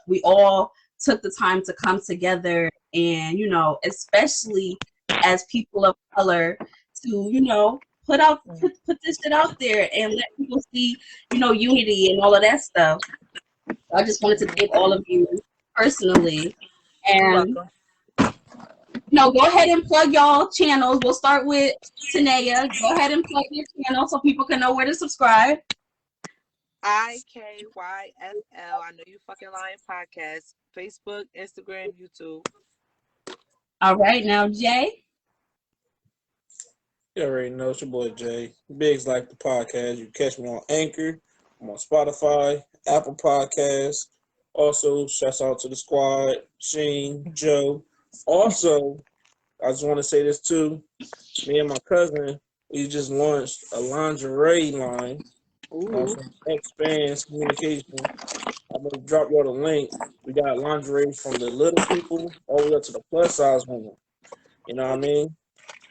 we all took the time to come together and especially as people of color to put this shit out there and let people see unity and all of that stuff. I just wanted to thank all of you personally. And go ahead and plug y'all channels. We'll start with Tanea. Go ahead and plug your channel so people can know where to subscribe. IKYFL. I know you fucking lying podcast. Facebook, Instagram, YouTube. All right, now Jay. You already know it's your boy Jay. BiggzLife the podcast. You can catch me on Anchor. I'm on Spotify, Apple Podcasts. Also, shouts out to the squad, Sheen, Joe. Also, I just want to say this too. Me and my cousin, we just launched a lingerie line from Expands Communication. I'm going to drop y'all the link. We got lingerie from the little people all the way up to the plus size women. You know what I mean?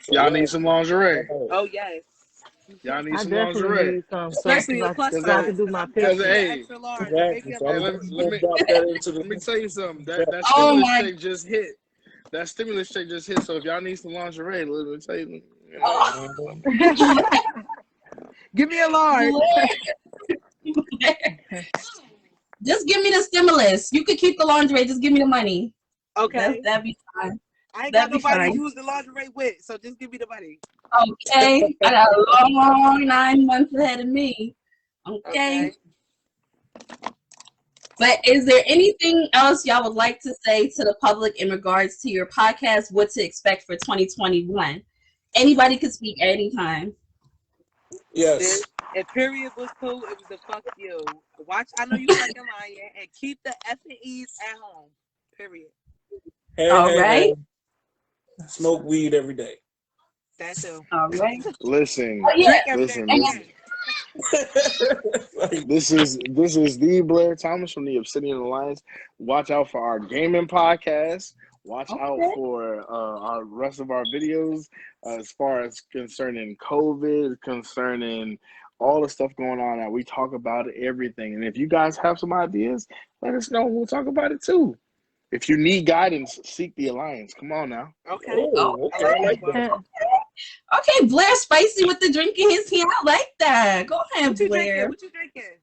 So Y'all need some lingerie. Oh, yes. Y'all need I some definitely lingerie. need some, Especially the plus so I size. can do my Because, pictures. hey, Extra large. Exactly. So hey, let me tell you something. That Oh stimulus my- check just hit. That stimulus check just hit. So if y'all need some lingerie, let me tell you. Give me a large. Just give me the stimulus. You could keep the lingerie. Just give me the money. Okay. That'd be fine. I ain't That'd got be nobody fine. to use the lingerie with, so just give me the money. Okay. I got a long 9 months ahead of me. Okay. But is there anything else y'all would like to say to the public in regards to your podcast, what to expect for 2021? Anybody could speak anytime. Yes. If period was cool, it was the fuck you. Watch, I know you fucking lying, and keep the effing ease at home. Period. All right. Smoke weed every day. That too. All right. Listen, Oh, yeah. listen. This is the Blair Thomas from the Obsidian Alliance. Watch out for our gaming podcast. Watch out for our rest of our videos as far as concerning COVID, concerning all the stuff going on. That we talk about everything. And if you guys have some ideas, let us know. We'll talk about it too. If you need guidance, seek the Alliance. Come on now. Okay. Okay, Blair spicy with the drink in his hand. I like that. Go ahead, Blair. What you drinking?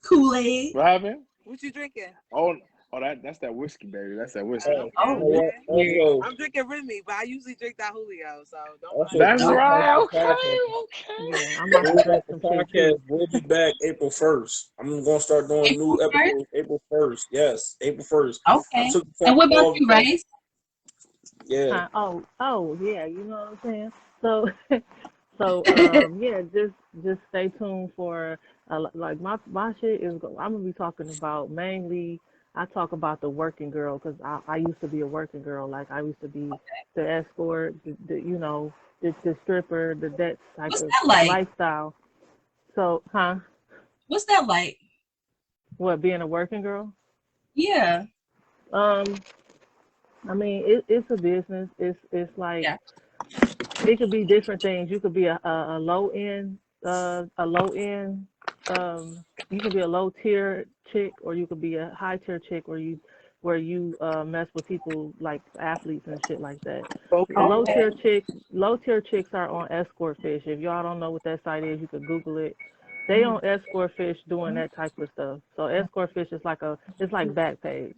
Kool-Aid. What happened? What you drinking? Oh, that's that whiskey, baby. That's that whiskey. I'm drinking Remy, but I usually drink that Julio, so don't. That's right. Okay. Yeah, I'm about to drink some podcast. We'll be back April 1st. I'm gonna start doing new episodes April 1st. Yes, April 1st. Okay. And what about you, Rice? Yeah. Oh, yeah. You know what I'm saying? So, yeah. Just stay tuned for like my shit is. I'm gonna be talking about mainly. I talk about the working girl because I used to be a working girl. Like I used to be the escort, the stripper, that type of lifestyle. So, What's that like? What, being a working girl? Yeah. I mean, it's a business. It's like it could be different things. You could be a low end, you could be a low tier chick, or you could be a high tier chick, where you mess with people like athletes and shit like that. Okay. Low tier chicks are on Escort Fish. If y'all don't know what that site is, you could Google it. They on Escort Fish doing that type of stuff. So Escort Fish is like Backpage.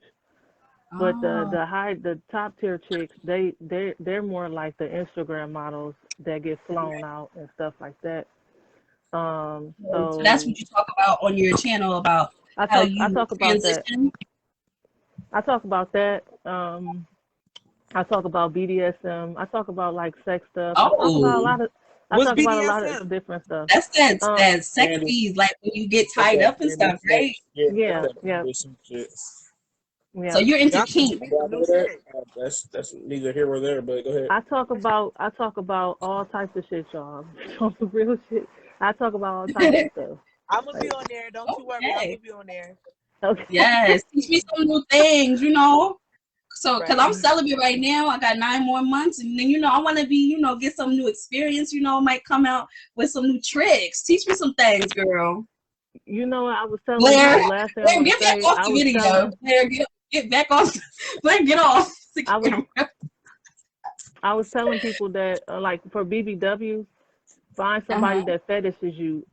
But the top tier chicks, they're more like the Instagram models that get flown out and stuff like that. So that's what you talk about on your channel about how you transition. I talk about that. I talk about BDSM. I talk about like sex stuff. I talk about a lot of different stuff. That's that sexy, like when you get tied up and stuff, right? Yeah. So you're into kink. That's neither here or there, but go ahead. I talk about all types of shit, y'all. Some real shit. I talk about all types of stuff. I'm gonna be on there. Don't you worry. I'm gonna be on there. Okay. Yes, teach me some new things, So, because I'm celibate right now, I got 9 more months, and then I want to be, get some new experience. Might come out with some new tricks. Teach me some things, girl. I was telling Blair, you last time. Blair, get back off the video. Blair, get back off. Blair, get off. I was telling people that, like for BBWs, find somebody that fetishes you,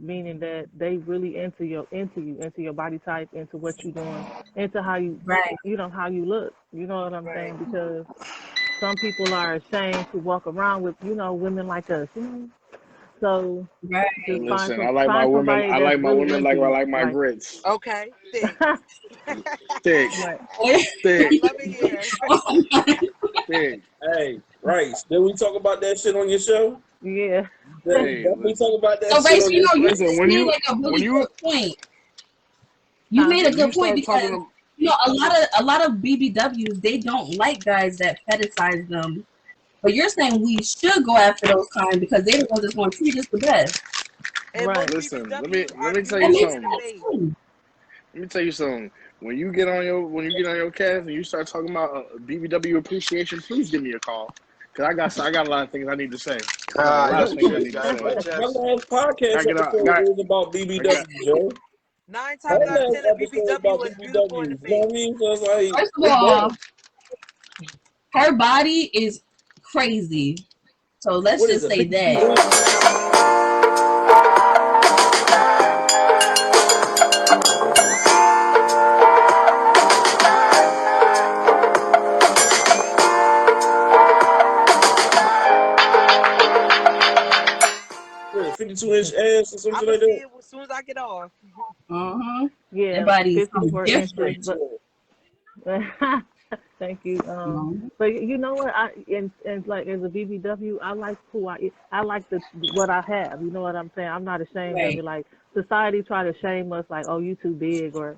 meaning that they really into your body type, into what you're doing, into how you, how you look. You know what I'm saying? Because some people are ashamed to walk around with, women like us. So listen, I like my women. I like my women like I like my grits. Okay. Thick. Thick. Thick. Hey, Rice, did we talk about that shit on your show? Yeah. Hey, we talk about that. So, Rice, you made like a really good point. You made a good point because a lot of BBWs, they don't like guys that fetishize them. But you're saying we should go after those kind because they're the ones that's going to treat us the best. Right. Listen, let me tell you something. Let me tell you something. When you get on your cast and you start talking about BBW appreciation, please give me a call. Cause I got a lot of things I need to say. My last podcast episode was about BBW, Joe. 9 times out of 10, a BBW was beautiful in the face. First of all, her body is crazy. So let's What is just it, say 52 that. What is it, 52-inch ass or I'm something gonna like see that? it as soon as I get off. Yeah, That body's 54 different. inches. But thank you. But you know what? And like as a BBW, I like who I like what I have. You know what I'm saying? I'm not ashamed of Right. it. Like society try to shame us, like, oh, you too big, or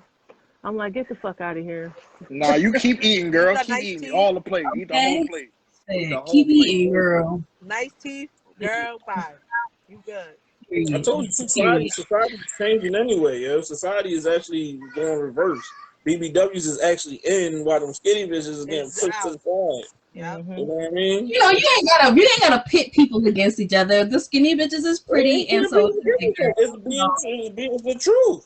I'm like, get the fuck out of here. Nah, you keep eating, girl. got Keep nice eating. teeth. All the plate. Eat the whole Okay. plate. Eat the whole Keep plate. eating, girl. Nice teeth, girl. Bye. You good? I told you, society's changing anyway, yo. Society is actually going reverse. BBWs is actually in while them skinny bitches is getting pushed to the side. Yeah. You know what I mean? You know, you ain't gotta pit people against each other. The skinny bitches is pretty, and so it's the truth.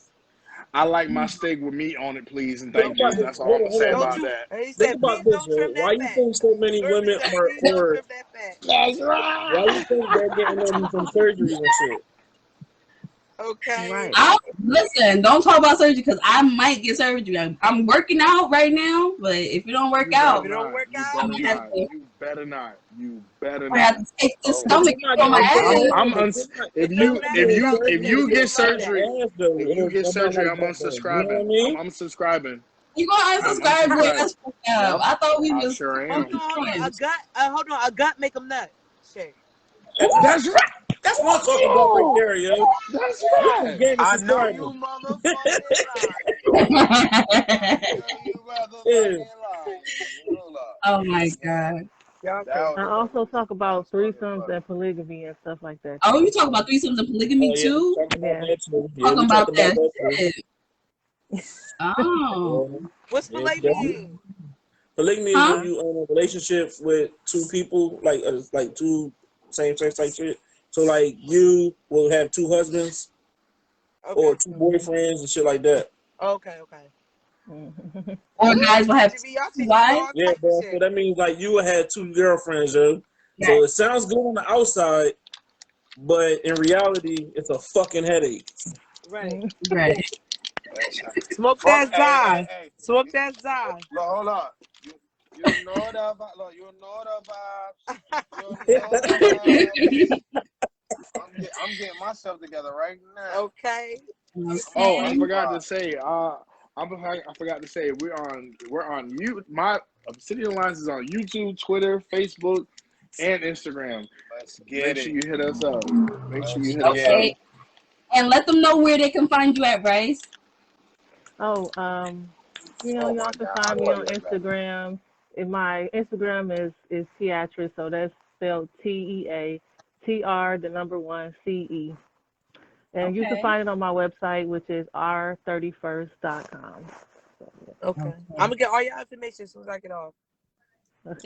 I like my steak with meat on it, please, and thank you. That's all I'm gonna say about that. Think about this, yo. Why you think so many women are That's right. why you think they're getting them some surgeries and shit? Okay. Right. Listen, don't talk about surgery because I might get surgery. I'm working out right now, but if it don't work out, You better not. I have to take this stomach on my ass. If you get surgery, I'm unsubscribing. I'm unsubscribing. You gonna unsubscribe, boy? That's fucked up. I thought we was. Sure am. Hold on, a gut make them nut. Shit. That's right. That's what I'm talking about right there, yo. That's right. I know you Oh my god. I also talk about threesomes and polygamy and stuff like that. Oh, you talk about threesomes and polygamy too? Talking about that shit. Oh. What's polygamy? Polygamy is when you own a relationship with two people, like two same sex type shit. So like you will have two husbands or two boyfriends and shit like that. Okay. Or guys will have two wives. Yeah, bro. So that means like you will have two girlfriends, yo. So it sounds good on the outside, but in reality, it's a fucking headache. Right. Smoke that Zai. Smoke that Zai. Hold on. You know the vibe. Look, you know the vibes. I'm getting myself together right now. Okay. Oh, I forgot to say. I forgot to say we're on my Obsidian Alliance is on YouTube, Twitter, Facebook, and Instagram. Let's get Make sure you hit us up. Okay. And let them know where they can find you at, Bryce. Oh, y'all can find me on Instagram. And my Instagram is Teatrice, so that's spelled TEATR1CE. And you can find it on my website, which is r31st.com. Okay. I'm gonna get all your information as soon as I get off.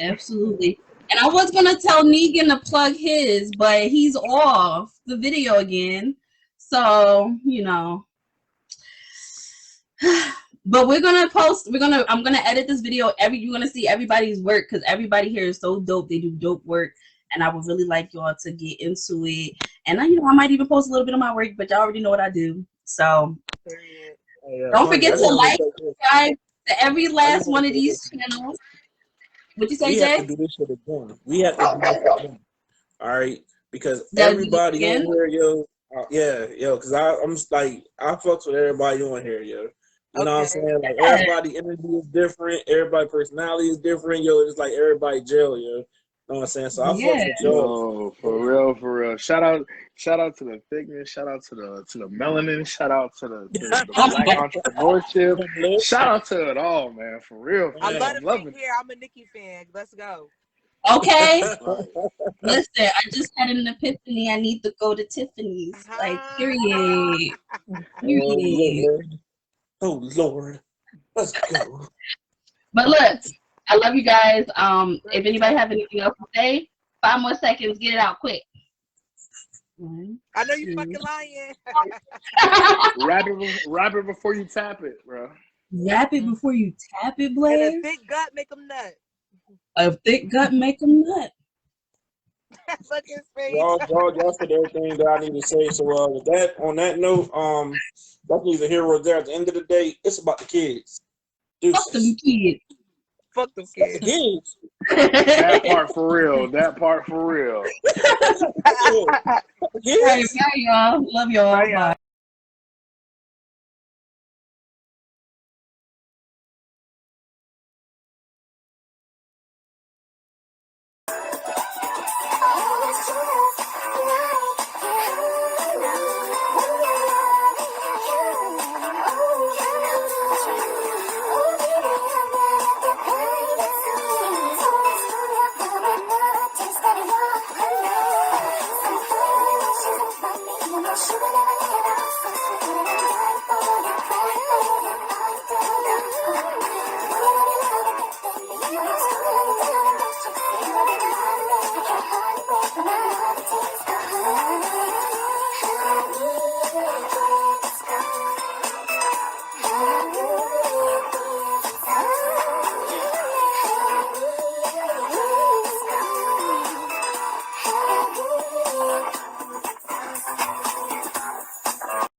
Absolutely. And I was gonna tell Negan to plug his, but he's off the video again. So, but I'm gonna edit this video. You're gonna see everybody's work because everybody here is so dope. They do dope work. And I would really like y'all to get into it. And I might even post a little bit of my work, but y'all already know what I do. So don't forget to like, subscribe to every last one of these channels. What'd you say, Jay? We have to do this shit again. All right, because everybody on here, yo, because I'm like I fucks with everybody on here, yo. You know what I'm saying? Like everybody energy is different, everybody personality is different, yo. It's like everybody jail, yo. You know what I'm saying? So I fucks with y'all. No, for real. Shout out to the thickness. Shout out to the melanin. Shout out to the black entrepreneurship. Shout out to it all, man. For real. I love I'm loving it here. I'm a Nicki fan. Let's go. Okay. Listen, I just had an epiphany. I need to go to Tiffany's. Like, period. Oh Lord. Let's go. But look, I love you guys. If anybody have anything else to say, 5 more seconds, get it out quick. I know you fucking lying. Rap it before you tap it, bro. Rap it before you tap it, Blair. And a thick gut make them nut. A thick gut make them nut. Fuck his face. Y'all said everything that I need to say. So with that, on that note, that's neither here or there. At the end of the day, it's about the kids. Fuck them kids. Fuck them kids. Kids. That part for real. That part for real. All right, bye, y'all. Love y'all. Bye.